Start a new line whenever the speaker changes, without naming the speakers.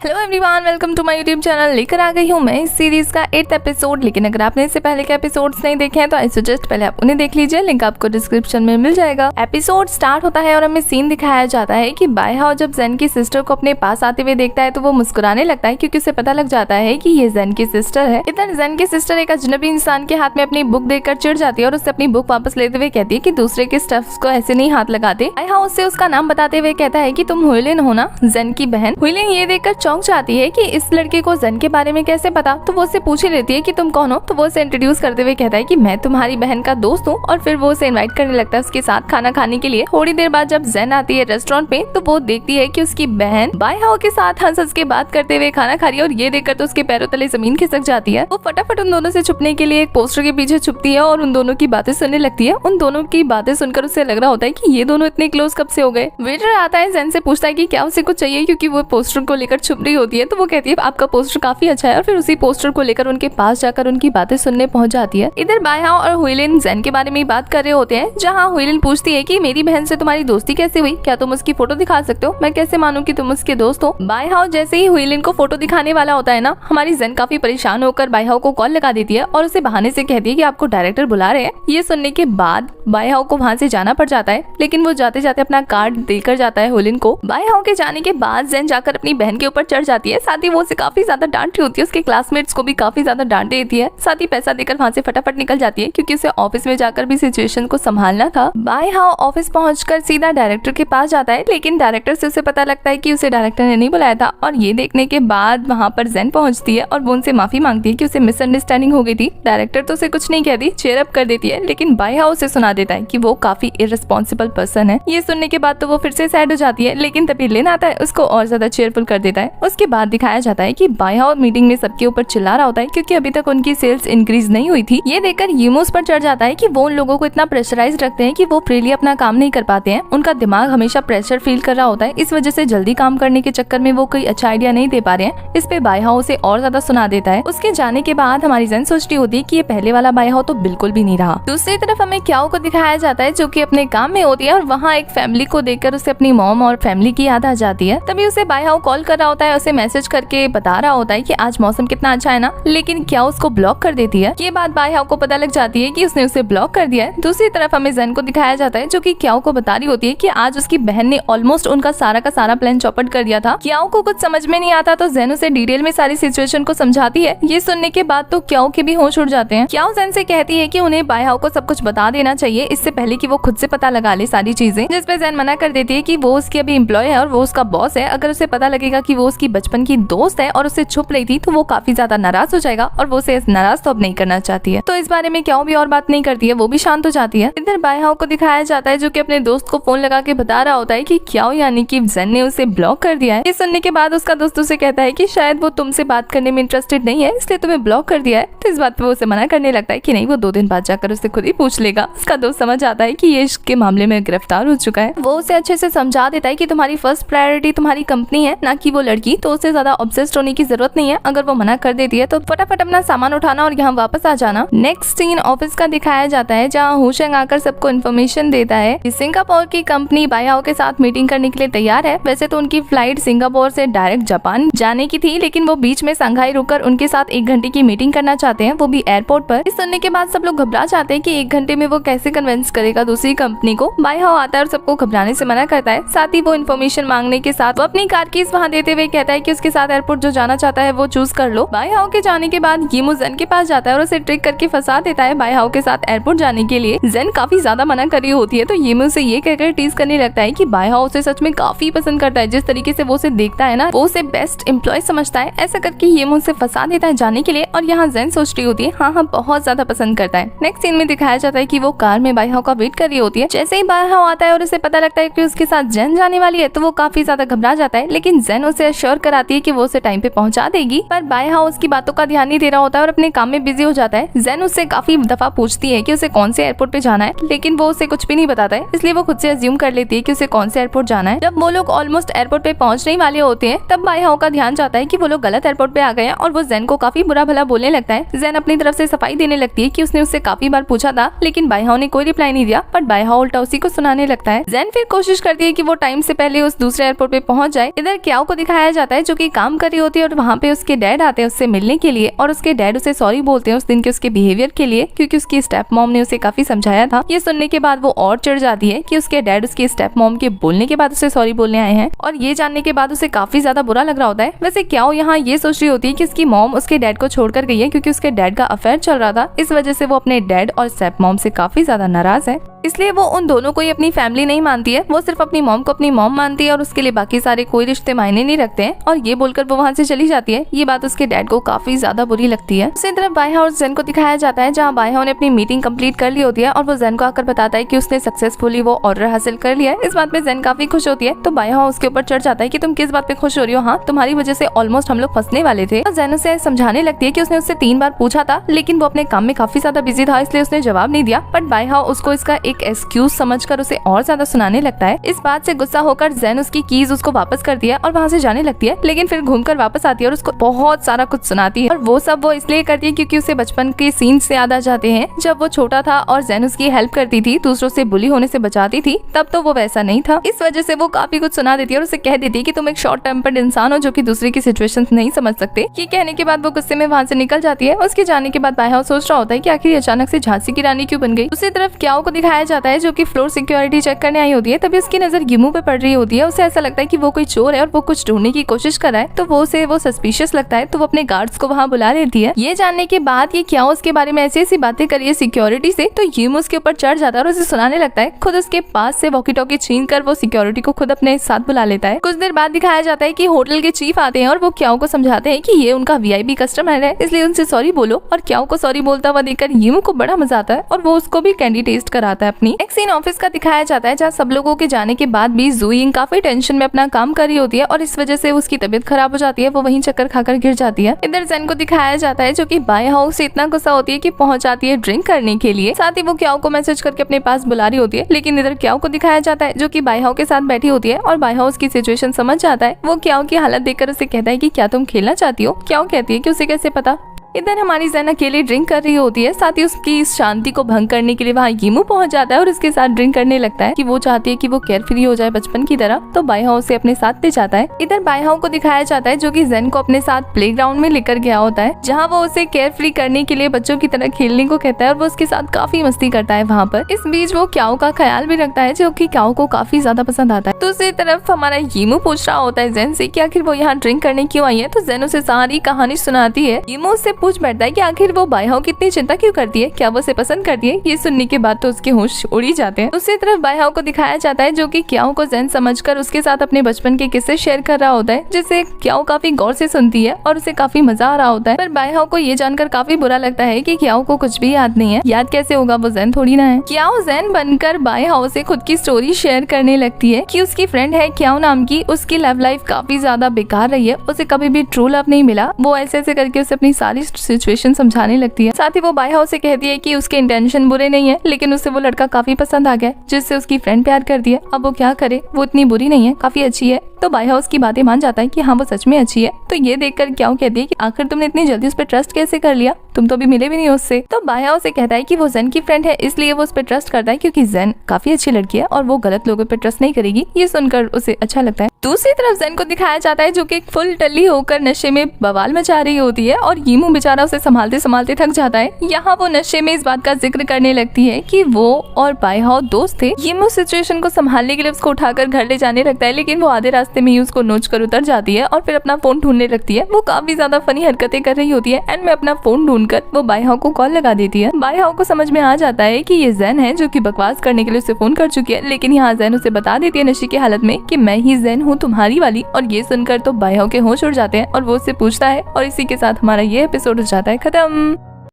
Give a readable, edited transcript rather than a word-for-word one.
Hello everyone, welcome to my YouTube channel. लेकर आ गई हूँ मैं इस सीरीज का 8th एपिसोड। लेकिन अगर आपने इससे पहले के एपिसोड्स नहीं देखे हैं तो आई सजेस्ट पहले आप उन्हें देख लीजिए, लिंक आपको डिस्क्रिप्शन में मिल जाएगा। एपिसोड स्टार्ट होता है और हमें सीन दिखाया जाता है कि बायहाओ जब जेन की सिस्टर को अपने पास आते हुए देखता है तो वो मुस्कुराने लगता है क्योंकि उसे पता लग जाता है कि ये जेन की सिस्टर है। इधर जेन की सिस्टर एक अजनबी इंसान के हाथ में अपनी बुक देखकर चिढ़ जाती है और उससे अपनी बुक वापस लेते हुए कहती है कि दूसरे के स्टफ्स को ऐसे नहीं हाथ लगाते। बायहाओ उससे उसका नाम बताते हुए कहता है कि तुम हुइलिन हो ना, जेन की बहन। हुइलिन ये देखकर चौंक जाती है कि इस लड़के को जेन के बारे में कैसे पता। तो वो उससे पूछ ही लेती है कि तुम कौन हो। तो वो उसे इंट्रोड्यूस करते हुए कहता है कि मैं तुम्हारी बहन का दोस्त हूँ और फिर वो उसे इनवाइट करने लगता है उसके साथ खाना खाने के लिए। थोड़ी देर बाद जब जेन आती है रेस्टोरेंट पे तो वो देखती है कि उसकी बहन बायहाओ के साथ हंस के बात करते हुए खाना खा रही है और ये देखकर तो उसके पैरों तले जमीन खिसक जाती है। वो फटाफट उन दोनों से छुपने के लिए एक पोस्टर के पीछे छुपती है और उन दोनों की बातें सुनने लगती है। उन दोनों की बातें सुनकर उसे लग रहा होता है कि ये दोनों इतने क्लोज कब से हो गए। वेटर आता है, जेन से पूछता है कि क्या उसे कुछ चाहिए क्योंकि वो पोस्टर को लेकर छुप रही होती है। तो वो कहती है आपका पोस्टर काफी अच्छा है और फिर उसी पोस्टर को लेकर उनके पास जाकर उनकी बातें सुनने पहुंच जाती है। इधर बायहाओ और हुइलिन जेन के बारे में बात कर रहे होते हैं, जहां हुइलिन पूछती है कि मेरी बहन से तुम्हारी दोस्ती कैसे हुई, क्या तुम उसकी फोटो दिखा सकते हो, मैं कैसे मानूं कि तुम उसके दोस्त हो। बायहाओ जैसे ही हुइलिन को फोटो दिखाने वाला होता है ना, हमारी जेन काफी परेशान होकर बायहाओ को कॉल लगा देती है और उसे बहाने से कहती है कि आपको डायरेक्टर बुला रहे हैं। ये सुनने के बाद बायहाओ को वहाँ से जाना पड़ जाता है, लेकिन वो जाते जाते अपना कार्ड देकर जाता है हुइलिन को। बायहाओ के जाने के बाद जेन जाकर अपनी बहन के ऊपर चढ़ जाती है, साथ ही वो उसे काफी ज्यादा डांट होती है, उसके क्लासमेट्स को भी काफी ज्यादा डांट देती है, साथ ही पैसा देकर वहाँ से फटाफट निकल जाती है क्योंकि उसे ऑफिस में जाकर भी सिचुएशन को संभालना था। बायहाओ ऑफिस पहुंचकर सीधा डायरेक्टर के पास जाता है, लेकिन डायरेक्टर से उसे पता लगता है कि उसे डायरेक्टर ने नहीं बुलाया था। और ये देखने के बाद वहाँ पर जेन पहुंचती है और वो उनसे माफी मांगती है कि उसे मिसअंडरस्टैंडिंग हो गई थी। डायरेक्टर तो उसे कुछ नहीं कहती, चेयर अप कर देती है, लेकिन बायहाओ उसे सुना देता है कि वो काफी इररिस्पॉन्सिबल पर्सन है। ये सुनने के बाद तो वो फिर से सैड हो जाती है, लेकिन तभी लेन आता है, उसको और ज्यादा चेयरफुल कर देता है। उसके बाद दिखाया जाता है कि बायहाओ मीटिंग में सबके ऊपर चिल्ला रहा होता है क्योंकि अभी तक उनकी सेल्स इंक्रीज नहीं हुई थी। ये देखकर यूमो उस पर चढ़ जाता है कि वो उन लोगों को इतना प्रेशराइज रखते हैं कि वो फ्रीली अपना काम नहीं कर पाते हैं। उनका दिमाग हमेशा प्रेशर फील कर रहा होता है, इस वजह से जल्दी काम करने के चक्कर में वो कोई अच्छा आइडिया नहीं दे पा रहे हैं। इस पे बायहाओ उसे और ज्यादा सुना देता है। उसके जाने के बाद हमारी जेन सोचती होती है कि ये पहले वाला बायहाओ तो बिल्कुल भी नहीं रहा। दूसरी तरफ हमें क्याओ को दिखाया जाता है जो कि अपने काम में होती है और वहाँ एक फैमिली को देखकर उसे अपनी मॉम और फैमिली की याद आ जाती है। तभी उसे बायहाओ कॉल कर रहा होता है, उसे मैसेज करके बता रहा होता है कि आज मौसम कितना अच्छा है ना, लेकिन क्या उसको ब्लॉक कर देती है। ये बात बायहाओ को पता लग जाती है कि उसने उसे ब्लॉक कर दिया है। दूसरी तरफ हमें जेन को दिखाया जाता है जो कि क्याओ को बता रही होती है कि आज उसकी बहन ने ऑलमोस्ट उनका सारा का सारा प्लान चौपट कर दिया था। क्याओ को कुछ समझ में नहीं आता तो जेन उसे डिटेल में सारी सिचुएशन को समझाती है। ये सुनने के बाद तो क्याओ के भी होश उड़ जाते हैं। क्याओ जेन से कहती है कि उन्हें बायहाओ को सब कुछ बता देना चाहिए इससे पहले कि वो खुद से पता लगा ले सारी चीजें, जिस पे जेन मना कर देती है कि वो उसकी अभी एम्प्लॉय है और वो उसका बॉस है। अगर उसे पता लगेगा कि वो उसकी बचपन की दोस्त है और उसे छुप रही थी तो वो काफी ज्यादा नाराज हो जाएगा और वो उसे नाराज तो अब नहीं करना चाहती है। तो इस बारे में क्याओ भी और बात नहीं करती है, वो भी शांत हो जाती है। इधर बायहाओ को दिखाया जाता है जो कि अपने दोस्त को फोन लगा के बता रहा होता है कि क्याओ यानी कि जेन ने उसे ब्लॉक कर दिया है। ये सुनने के बाद उसका दोस्त उसे कहता है कि शायद वो तुमसे बात करने में इंटरेस्टेड नहीं है इसलिए तुम्हें ब्लॉक कर दिया है। तो इस बात पे वो उसे मना करने लगता है कि नहीं, वो 2 दिन बाद जाकर उससे खुद ही पूछ लेगा। उसका दोस्त समझ आता है कि ये इश्क के मामले में गिरफ्तार हो चुका है। वो उसे अच्छे से समझा देता है कि तुम्हारी फर्स्ट प्रायोरिटी तुम्हारी कंपनी है ना कि वो लड़की, तो उसे ज्यादा ऑब्सेस्ड होने की जरूरत नहीं है। अगर वो मना कर देती है तो फटाफट अपना सामान उठाना और यहाँ वापस आ जाना। नेक्स्ट सीन ऑफिस का दिखाया जाता है जहाँ हुशेंग आकर सबको इन्फॉर्मेशन देता है कि सिंगापुर की कंपनी बायहाओ के साथ मीटिंग करने के लिए तैयार है। वैसे तो उनकी फ्लाइट सिंगापुर से डायरेक्ट जापान जाने की थी, लेकिन वो बीच में संघाई रुककर उनके साथ 1 घंटे की मीटिंग करना चाहते हैं, वो भी एयरपोर्ट पर। इस सुनने के बाद सब लोग घबरा जाते हैं कि 1 घंटे में वो कैसे कन्विंस करेगा दूसरी कंपनी को। बायहाओ आता है और सबको घबराने से मना करता है। साथ ही वो इन्फॉर्मेशन मांगने के साथ वो अपनी कार कीज वहाँ देते हुए कहता है कि उसके साथ एयरपोर्ट जो जाना चाहता है वो चूज कर लो। बायहाओ के जाने के बाद यीमो जेन के पास जाता है और उसे ट्रिक करके फंसा देता है बायहाओ के साथ एयरपोर्ट जाने के लिए। जेन काफी ज्यादा मना कर रही होती है तो यीमो से ये कहकर टीज करने लगता है कि बायहाओ उसे सच में काफी पसंद करता है, जिस तरीके से वो उसे देखता है ना, वो उसे बेस्ट एम्प्लॉय समझता है। ऐसा करके यीमो उसे फंसा देता है जाने के लिए और यहाँ जेन सोच रही होती है हाँ बहुत ज्यादा पसंद करता है। नेक्स्ट सीन में दिखाया जाता है कि वो कार में बायहाओ का वेट कर रही होती है। जैसे ही बायहाओ आता है और उसे पता लगता है कि उसके साथ जेन जाने वाली है तो वो काफी ज्यादा घबरा जाता है, लेकिन जेन उसे अश्योर कराती है कि वो उसे टाइम पे पहुंचा देगी। पर बायहाओ उसकी बातों का ध्यान नहीं दे रहा होता है और अपने काम में बिजी हो जाता है। जेन उससे काफी दफा पूछती है कि उसे कौन से एयरपोर्ट पे जाना है, लेकिन वो उसे कुछ भी नहीं बताता है, इसलिए वो खुद से अज्यूम कर लेती है कि उसे कौन से एयरपोर्ट जाना है। जब वो लोग ऑलमोस्ट एयरपोर्ट पे पहुंचने वाले होते हैं तब बायहाओ का ध्यान जाता है कि वो लोग गलत एयरपोर्ट पे आ गए हैं और वो जेन को काफी बुरा भला बोलने लगता है। जेन अपनी तरफ से सफाई देने लगती है कि उसने उससे काफी बार पूछा था, लेकिन बायहाओ ने कोई रिप्लाई नहीं दिया, बट बायहाओ उल्टा उसी को सुनाने लगता है। जेन फिर कोशिश करती है कि वो टाइम से पहले उस दूसरे एयरपोर्ट पे पहुंच जाए। इधर क्याओ को दिखाया दिखाया जाता है जो कि काम कर रही होती है और वहाँ पे उसके डैड आते हैं उससे मिलने के लिए और उसके डैड उसे सॉरी बोलते हैं उस दिन के उसके बिहेवियर के लिए, क्योंकि उसकी स्टेप मॉम ने उसे काफी समझाया था। ये सुनने के बाद वो और चिढ़ जाती है कि उसके डैड उसकी स्टेप मॉम के बोलने के बाद उसे सॉरी बोलने आए हैं, और ये जानने के बाद उसे काफी ज्यादा बुरा लग रहा होता है। वैसे क्याओ यहाँ ये सोच रही होती है कि उसकी मॉम उसके डैड को छोड़कर गई है क्योंकि उसके डैड का अफेयर चल रहा था। इस वजह से वो अपने डैड और स्टेप मॉम से काफी ज्यादा नाराज है, इसलिए वो उन दोनों को ही अपनी फैमिली नहीं मानती है। वो सिर्फ अपनी मॉम को अपनी मॉम मानती है और उसके लिए बाकी सारे कोई रिश्ते मायने नहीं रखते हैं, और ये बोलकर वो वहाँ से चली जाती है। ये बात उसके डैड को काफी ज्यादा बुरी लगती है। दूसरी तरफ बायहा और जेन को दिखाया जाता है जहाँ बायहा ने अपनी मीटिंग कंप्लीट कर ली होती है और वो जेन को आकर बताता है कि उसने सक्सेसफुली वो ऑर्डर हासिल कर लिया है। इस बात पे जेन काफी खुश होती है, तो बायहा उसके ऊपर चढ़ जाता है कि तुम किस बात पे खुश हो रही हो, हाँ तुम्हारी वजह से ऑलमोस्ट हम लोग फंसने वाले थे। और जेन उसे समझाने लगती है कि उसने उससे 3 बार पूछा था लेकिन वो अपने काम में काफी ज्यादा बिजी था इसलिए उसने जवाब नहीं दिया, बट बायहा उसको इसका एक एक्सक्यूज समझकर उसे और ज्यादा सुनाने लगता है। इस बात से गुस्सा होकर जेन उसकी कीज उसको वापस करती है और वहाँ से जाने लगती है, लेकिन फिर घूमकर वापस आती है और उसको बहुत सारा कुछ सुनाती है। और वो सब वो इसलिए करती है क्योंकि उसे बचपन के सीन से याद आ जाते हैं जब वो छोटा था और जेन उसकी हेल्प करती थी, दूसरों से बुली होने से बचाती थी। तब तो वो वैसा नहीं था, इस वजह से वो काफी कुछ सुना देती है और उसे कह देती है कि तुम एक शॉर्ट टेम्पर्ड इंसान हो जो कि दूसरे की सिचुएशन नहीं समझ सकते। ये कहने के बाद वो गुस्से में वहाँ से निकल जाती है। उसके जाने के बाद बायहा सोच रहा होता है कि आखिर अचानक से झांसी की रानी क्यों बन गई। दूसरी तरफ क्याओ को दिखाया जाता है जो कि फ्लोर सिक्योरिटी चेक करने आई होती है। तभी उसकी नजर गिमू पे पड़ रही होती है। उसे ऐसा लगता है कि वो कोई चोर है और वो कुछ ढूंढने की कोशिश कर रहा है, तो वो सस्पिशियस लगता है, तो वो अपने गार्ड्स को वहाँ बुला लेती है। ये जानने के बाद ये क्याओ उसके बारे में ऐसी बातें करी है सिक्योरिटी से, तो गिमू उसके ऊपर चढ़ जाता है और उसे सुनाने लगता है। खुद उसके पास से वॉकी टॉकी छीन कर वो सिक्योरिटी को खुद अपने साथ बुला लेता है। कुछ देर बाद दिखाया जाता है कि होटल के चीफ आते हैं और वो क्याओ को समझाते हैं कि ये उनका वीआईपी कस्टमर है इसलिए उनसे सॉरी बोलो, और क्याओ को सॉरी बोलता हुआ देखकर गिमू को बड़ा मजा आता है और वो उसको भी कैंडी टेस्ट कराता है अपनी। एक सीन ऑफिस का दिखाया जाता है जहाँ सब लोगों के जाने के बाद भी ज़ुयिंग काफी टेंशन में अपना काम कर रही होती है और इस वजह से उसकी तबीयत खराब हो जाती है, वो वहीं चक्कर खाकर गिर जाती है। इधर जेन को दिखाया जाता है जो कि बायहा से इतना गुस्सा होती है कि पहुंच जाती है ड्रिंक करने के लिए, साथ ही वो क्याओ को मैसेज करके अपने पास बुला रही होती है। लेकिन इधर क्याओ को दिखाया जाता है जो कि बायहा के साथ बैठी होती है और बायहा उसकी सिचुएशन समझ जाता है। वो क्याओ की हालत देखकर उसे कहता है कि क्या तुम खेलना चाहती हो। क्याओ कहती है कि उसे कैसे पता। इधर हमारी जेन अकेले ड्रिंक कर रही होती है, साथ ही उसकी इस शांति को भंग करने के लिए वहाँ गिमू पहुंच जाता है और उसके साथ ड्रिंक करने लगता है कि वो चाहती है कि वो केयर फ्री हो जाए बचपन की तरह, तो बायहा उसे अपने साथ ले जाता है। इधर बायहा को दिखाया जाता है जो कि जेन को अपने साथ प्लेग्राउंड में लेकर गया होता है जहाँ वो उसे केयर फ्री करने के लिए बच्चों की तरह खेलने को कहता है और वो उसके साथ काफी मस्ती करता है वहाँ पर। इस बीच वो क्याओ का ख्याल भी रखता है जो कि क्याओ को काफी ज्यादा पसंद आता है। दूसरी तरफ हमारा गिमू पूछ रहा होता है जेन से कि आखिर वो यहाँ ड्रिंक करने क्यों आई है, तो जेन उसे सारी कहानी सुनाती है। गिमू उससे पूछ बैठता है कि आखिर वो बायहा की इतनी चिंता क्यों करती है, क्या वो उसे पसंद करती है। ये सुनने के बाद तो उसके होश उड़ी जाते हैं। दूसरी तरफ बायहा को दिखाया जाता है जो कि क्याओ को जेन समझकर उसके साथ अपने बचपन के किस्से शेयर कर रहा होता है, जिसे क्याओ काफी गौर से सुनती है और उसे काफी मजा आ रहा होता है। पर बायहा को ये जानकर काफी बुरा लगता है कि क्याओ को कुछ भी याद नहीं है। याद कैसे होगा, वो जेन थोड़ी ना है। क्याओ जेन बनकर बायहा से खुद की स्टोरी शेयर करने लगती है कि उसकी फ्रेंड है क्याओ नाम की, उसकी लव लाइफ काफी ज्यादा बेकार रही है, उसे कभी भी ट्रू लव नहीं मिला। वो ऐसे ऐसे करके उसे अपनी सारी सिचुएशन समझाने लगती है। साथ ही वो बायहा से कहती है कि उसके इंटेंशन बुरे नहीं है, लेकिन उसे वो लड़का काफी पसंद आ गया जिससे उसकी फ्रेंड प्यार कर दिया। अब वो क्या करे, वो इतनी बुरी नहीं है, काफी अच्छी है। तो बायहा उसकी बातें मान जाता है कि हाँ वो सच में अच्छी है। तो ये देखकर क्याओ कहती है कि आखिर तुमने इतनी जल्दी उस पर ट्रस्ट कैसे कर लिया, तुम तो अभी मिले भी नहीं उससे। तो बायहा उसे कहता है कि वो जेन की फ्रेंड है इसलिए वो उस पर ट्रस्ट करता है क्योंकि जेन काफी अच्छी लड़की है और वो गलत लोगों पर ट्रस्ट नहीं करेगी। ये सुनकर उसे अच्छा लगता है। दूसरी तरफ जेन को दिखाया जाता है जो कि फुल टल्ली होकर नशे में बवाल मचा रही होती है और गिमू बेचारा उसे संभालते संभालते थक जाता है। यहाँ वो नशे में इस बात का जिक्र करने लगती है कि वो और बायहा दोस्त थे। गिमू सिचुएशन को संभालने के लिए उसको उठाकर घर ले जाने लगता है, लेकिन वो आधे रास्ते में ही उसको नोच कर उतर जाती है और फिर अपना फोन ढूंढने लगती है। वो काफी ज्यादा फनी हरकतें कर रही होती है एंड में अपना फोन ढूंढकर वो बायहा को कॉल लगा देती है। बायहा को समझ में आ जाता है कि ये जेन है जो कि बकवास करने के लिए उसे फोन कर चुकी है, लेकिन यहाँ जेन उसे बता देती है नशे की हालत में कि मैं ही जेन हूँ तुम्हारी वाली। और ये सुनकर तो बायहा के होश उड़ जाते हैं और वो उससे पूछता है और इसी के साथ हमारा ये एपिसोड हो जाता है खत्म।